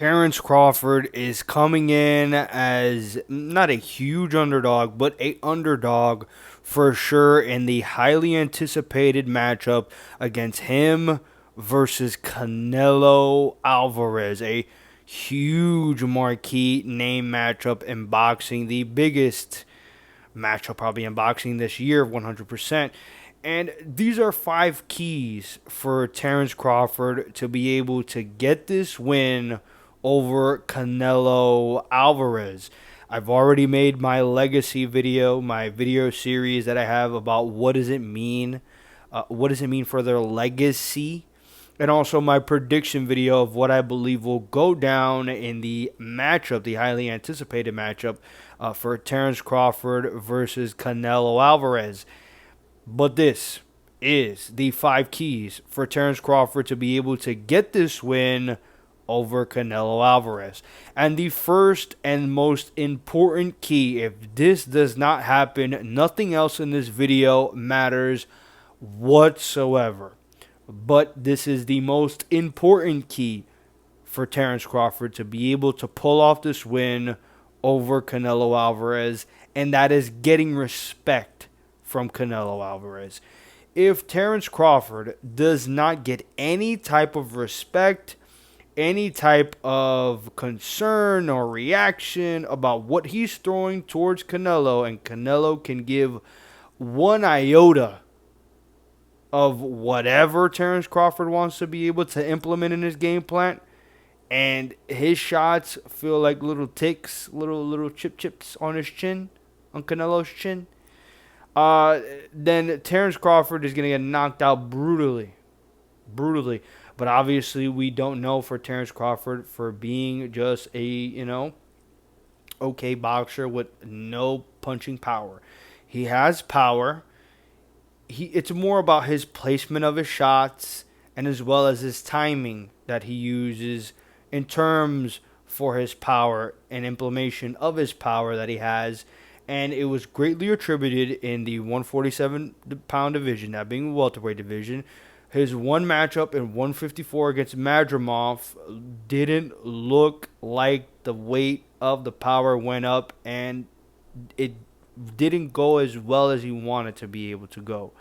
Terrence Crawford is coming in as not a huge underdog, but a underdog for sure in the highly anticipated matchup against him versus Canelo Alvarez, a huge marquee name matchup in boxing, the biggest matchup probably in boxing this year, 100%. And these are five keys for Terrence Crawford to be able to get this win over Canelo Alvarez. I've already made my legacy video, my video series that I have about what does it mean for their legacy, and also my prediction video of what I believe will go down in the matchup, the highly anticipated matchup for Terrence Crawford versus Canelo Alvarez. But this is the five keys for Terrence Crawford to be able to get this win over Canelo Alvarez. And the first and most important key, if this does not happen, nothing else in this video matters whatsoever. But this is the most important key for Terrence Crawford to be able to pull off this win over Canelo Alvarez, and that is getting respect from Canelo Alvarez. If Terrence Crawford does not get any type of respect, any type of concern or reaction about what he's throwing towards Canelo, and Canelo can give one iota of whatever Terrence Crawford wants to be able to implement in his game plan, and his shots feel like little ticks, little chips on his chin, on Canelo's chin, then Terrence Crawford is going to get knocked out brutally. Brutally. But obviously, we don't know for Terrence Crawford for being just a, okay boxer with no punching power. He has power. It's more about his placement of his shots and as well as his timing that he uses in terms for his power and implementation of his power that he has. And it was greatly attributed in the 147-pound division, that being the welterweight division. His one matchup in 154 against Madrimov didn't look like the weight of the power went up, and it didn't go as well as he wanted to be able to go.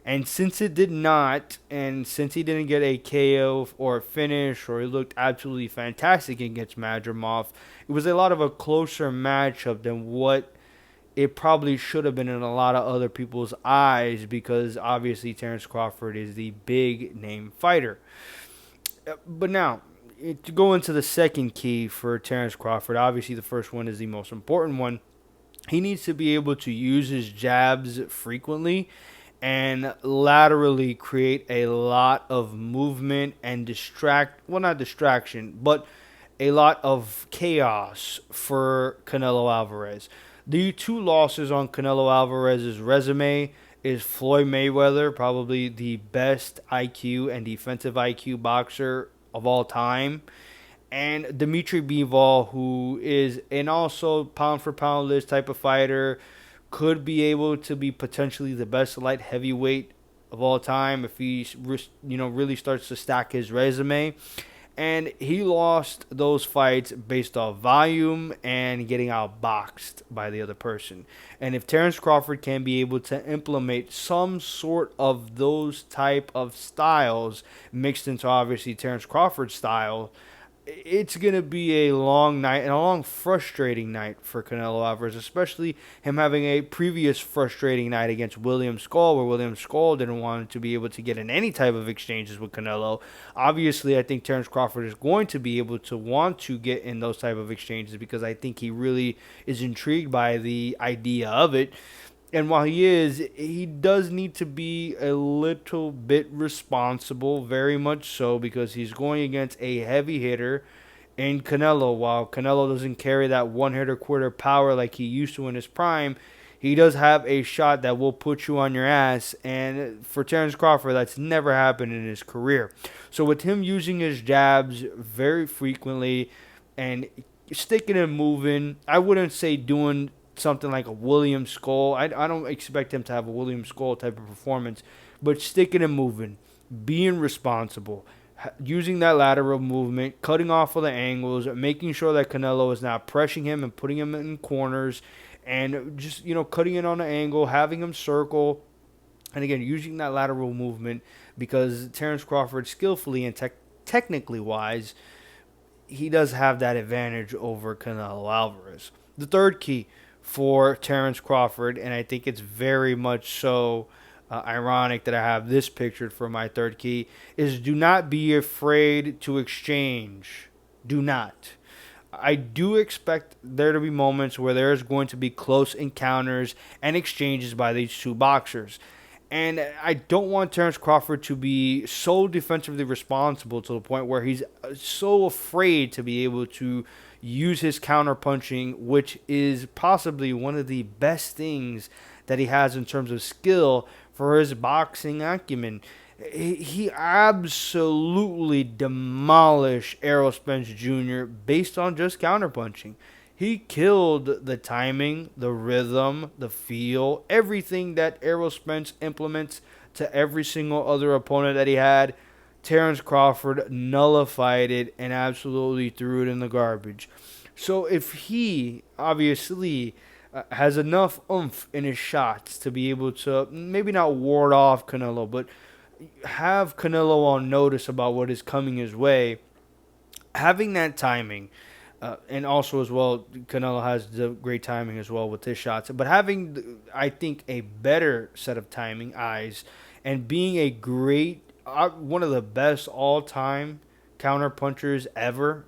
And since it did not, and since he didn't get a KO or a finish, or he looked absolutely fantastic against Madrimov, it was a lot of a closer matchup than what it probably should have been in a lot of other people's eyes, because obviously Terrence Crawford is the big name fighter. But now, to go into the second key for Terrence Crawford, obviously the first one is the most important one. He needs to be able to use his jabs frequently and laterally create a lot of movement and not distraction, but a lot of chaos for Canelo Alvarez. The two losses on Canelo Alvarez's resume is Floyd Mayweather, probably the best IQ and defensive IQ boxer of all time, and Dimitri Bivol, who is an also pound for pound list type of fighter, could be able to be potentially the best light heavyweight of all time if he really starts to stack his resume. And he lost those fights based off volume and getting outboxed by the other person. And if Terrence Crawford can be able to implement some sort of those type of styles mixed into obviously Terrence Crawford's style, it's going to be a long night and a long frustrating night for Canelo Alvarez, especially him having a previous frustrating night against William Skull, where William Skull didn't want to be able to get in any type of exchanges with Canelo. Obviously, I think Terrence Crawford is going to be able to want to get in those type of exchanges because I think he really is intrigued by the idea of it. And while he does need to be a little bit responsible, very much so, because he's going against a heavy hitter in Canelo. While Canelo doesn't carry that one-hitter quitter power like he used to in his prime, he does have a shot that will put you on your ass. And for Terrence Crawford, that's never happened in his career. So with him using his jabs very frequently and sticking and moving, I wouldn't say doing something like a William Skull. I don't expect him to have a William Skull type of performance, but sticking and moving, being responsible, using that lateral movement, cutting off of the angles, making sure that Canelo is not pressing him and putting him in corners, and just cutting in on the angle, having him circle, and again using that lateral movement because Terrence Crawford, skillfully and technically wise, he does have that advantage over Canelo Alvarez. The third key for Terrence Crawford, and I think it's very much so ironic that I have this pictured for my third key, is do not be afraid to exchange. Do not. I do expect there to be moments where there's going to be close encounters and exchanges by these two boxers. And I don't want Terrence Crawford to be so defensively responsible to the point where he's so afraid to be able to use his counterpunching, which is possibly one of the best things that he has in terms of skill for his boxing acumen. He absolutely demolished Errol Spence Jr. based on just counterpunching. He killed the timing, the rhythm, the feel, everything that Errol Spence implements to every single other opponent that he had. Terrence Crawford nullified it and absolutely threw it in the garbage. So if he obviously has enough oomph in his shots to be able to maybe not ward off Canelo, but have Canelo on notice about what is coming his way, having that timing, and also as well, Canelo has the great timing as well with his shots. But having, I think, a better set of timing eyes and being a great, one of the best all-time counter punchers ever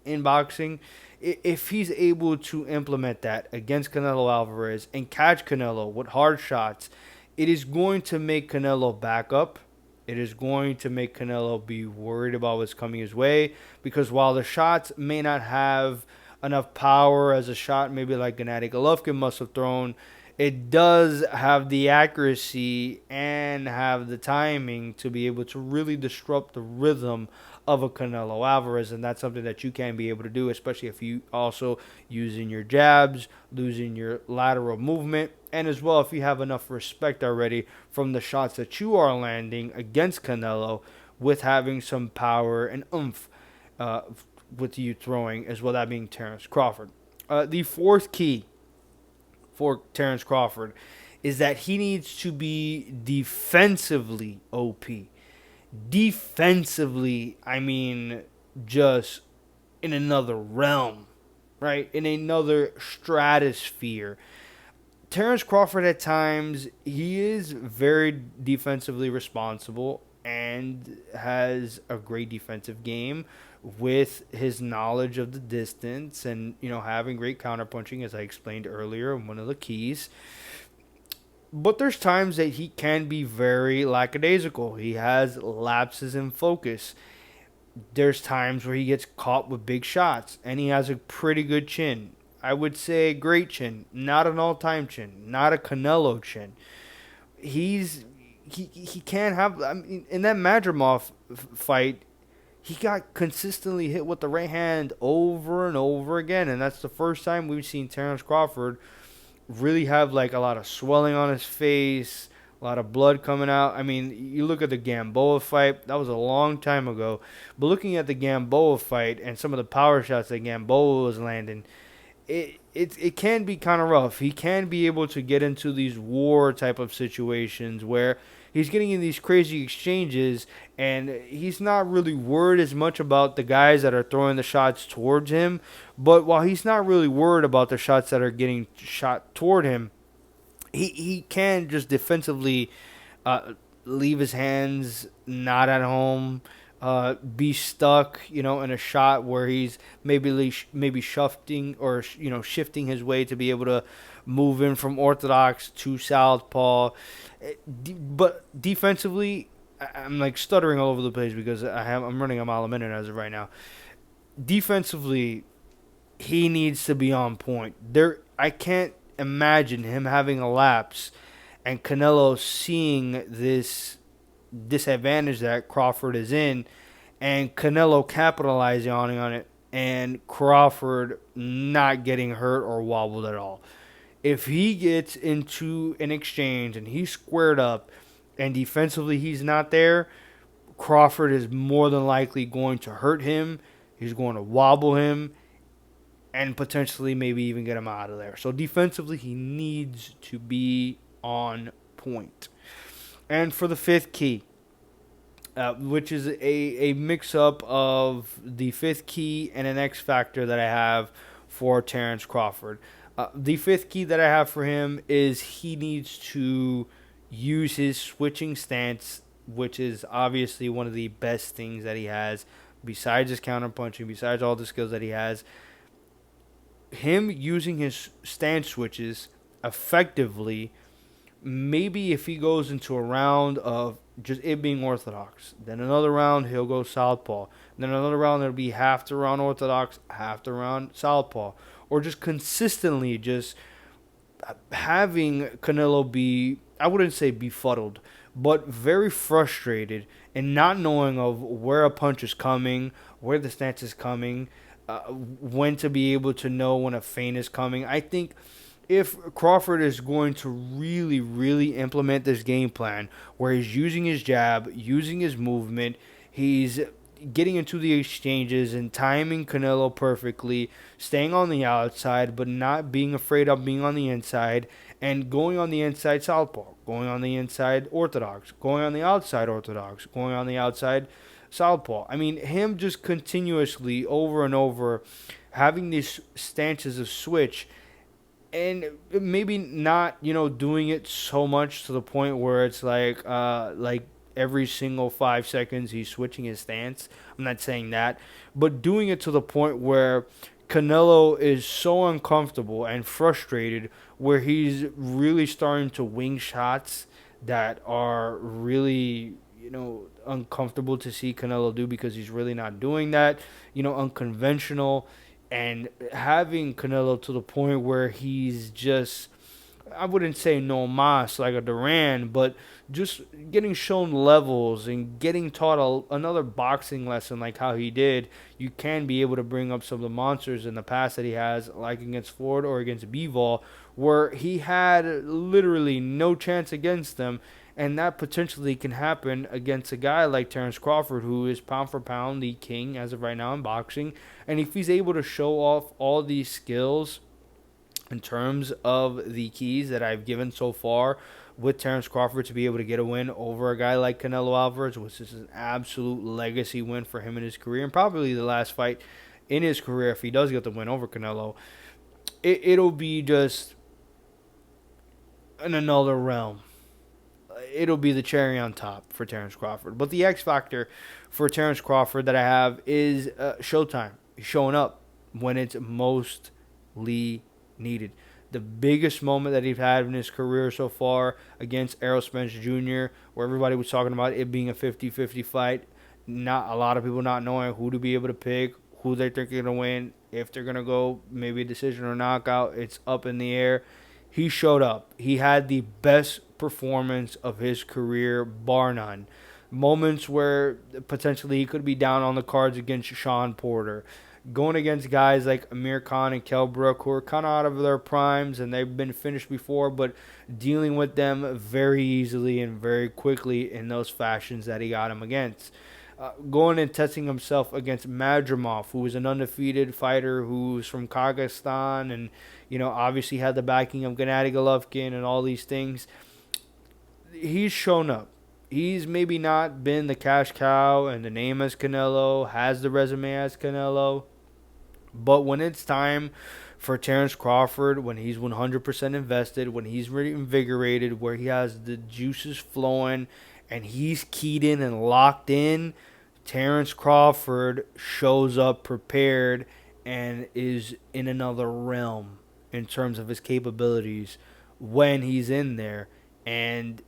in boxing, if he's able to implement that against Canelo Alvarez and catch Canelo with hard shots, it is going to make Canelo back up. It is going to make Canelo be worried about what's coming his way, because while the shots may not have enough power as a shot maybe like Gennady Golovkin must have thrown, it does have the accuracy and have the timing to be able to really disrupt the rhythm of a Canelo Alvarez, and that's something that you can be able to do, especially if you also using your jabs, losing your lateral movement, and as well if you have enough respect already from the shots that you are landing against Canelo with having some power and oomph with you throwing as well, that being Terrence Crawford. The fourth key for Terrence Crawford is that he needs to be defensively OP. Defensively, I mean, just in another realm, right? In another stratosphere. Terrence Crawford at times, he is very defensively responsible and has a great defensive game with his knowledge of the distance and, having great counterpunching, as I explained earlier, one of the keys. But there's times that he can be very lackadaisical. He has lapses in focus. There's times where he gets caught with big shots, and he has a pretty good chin. I would say a great chin, not an all-time chin, not a Canelo chin. He can't have. I mean, in that Madrimov fight, he got consistently hit with the right hand over and over again, and that's the first time we've seen Terrence Crawford really have like a lot of swelling on his face, a lot of blood coming out. I mean, you look at the Gamboa fight, that was a long time ago. But looking at the Gamboa fight and some of the power shots that Gamboa was landing, it can be kind of rough. He can be able to get into these war type of situations where he's getting in these crazy exchanges and he's not really worried as much about the guys that are throwing the shots towards him. But while he's not really worried about the shots that are getting shot toward him, he can just defensively leave his hands not at home, be stuck, in a shot where he's maybe shifting or shifting his way to be able to move in from orthodox to southpaw. But defensively, I'm like stuttering all over the place because I'm running a mile a minute as of right now. Defensively, he needs to be on point. I can't imagine him having a lapse and Canelo seeing this disadvantage that Crawford is in and Canelo capitalizing on it and Crawford not getting hurt or wobbled at all. If he gets into an exchange and he's squared up and defensively he's not there, Crawford is more than likely going to hurt him. He's going to wobble him and potentially maybe even get him out of there. So defensively, he needs to be on point. And for the fifth key, which is a mix-up of the fifth key and an X factor that I have for Terrence Crawford. The fifth key that I have for him is he needs to use his switching stance, which is obviously one of the best things that he has, besides his counterpunching, besides all the skills that he has. Him using his stance switches effectively, maybe if he goes into a round of just it being orthodox, then another round he'll go southpaw, then another round it'll be half the round orthodox, half the round southpaw, or just consistently just having Canelo be, I wouldn't say befuddled, but very frustrated and not knowing of where a punch is coming, where the stance is coming, when to be able to know when a feint is coming. I think if Crawford is going to really, really implement this game plan where he's using his jab, using his movement, he's getting into the exchanges and timing Canelo perfectly, staying on the outside but not being afraid of being on the inside, and going on the inside southpaw, going on the inside orthodox, going on the outside orthodox, going on the outside southpaw. I mean, him just continuously over and over having these stances of switch and maybe not, doing it so much to the point where it's like every single 5 seconds he's switching his stance. I'm not saying that, but doing it to the point where Canelo is so uncomfortable and frustrated where he's really starting to wing shots that are really, uncomfortable to see Canelo do because he's really not doing that, unconventional, and having Canelo to the point where he's just, I wouldn't say no mas like a Duran, but just getting shown levels and getting taught another boxing lesson like how he did. You can be able to bring up some of the monsters in the past that he has, like against Ford or against Bivol, where he had literally no chance against them. And that potentially can happen against a guy like Terrence Crawford, who is pound for pound the king as of right now in boxing. And if he's able to show off all these skills in terms of the keys that I've given so far with Terrence Crawford to be able to get a win over a guy like Canelo Alvarez, which is an absolute legacy win for him in his career, and probably the last fight in his career if he does get the win over Canelo, it'll be just in another realm. It'll be the cherry on top for Terrence Crawford. But the X factor for Terrence Crawford that I have is showtime. He's showing up when it's mostly needed. The biggest moment that he's had in his career so far against Errol Spence Jr., where everybody was talking about it being a 50-50 fight, not a lot of people not knowing who to be able to pick, who they think are going to win, if they're going to go maybe a decision or knockout. It's up in the air. He showed up. He had the best performance of his career, bar none. Moments where potentially he could be down on the cards against Sean Porter. Going against guys like Amir Khan and Kell Brook, who are kind of out of their primes and they've been finished before, but dealing with them very easily and very quickly in those fashions that he got him against. Going and testing himself against Madrimov, who is an undefeated fighter who's from Kazakhstan and, obviously had the backing of Gennady Golovkin and all these things. He's shown up. He's maybe not been the cash cow and the name as Canelo, has the resume as Canelo. But when it's time for Terrence Crawford, when he's 100% invested, when he's really invigorated, where he has the juices flowing and he's keyed in and locked in, Terrence Crawford shows up prepared and is in another realm in terms of his capabilities when he's in there. And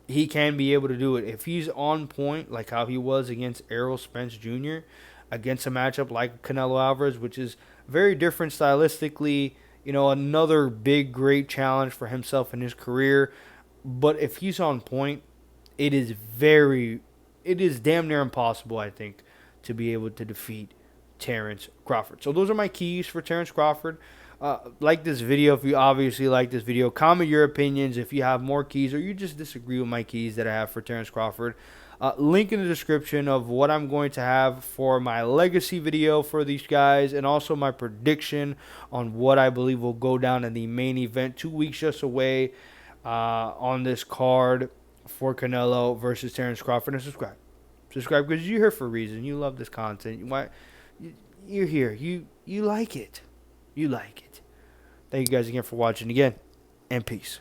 he can be able to do it. If he's on point, like how he was against Errol Spence Jr., against a matchup like Canelo Alvarez, which is very different stylistically, another big, great challenge for himself in his career. But if he's on point, it is damn near impossible, I think, to be able to defeat Terrence Crawford. So those are my keys for Terrence Crawford. Like this video if you obviously like this video. Comment your opinions if you have more keys or you just disagree with my keys that I have for Terrence Crawford. Link in the description of what I'm going to have for my legacy video for these guys, and also my prediction on what I believe will go down in the main event 2 weeks just away on this card for Canelo versus Terrence Crawford. And subscribe because you're here for a reason. You love this content. You're here. You like it. You like it. Thank you guys again for watching again, and peace.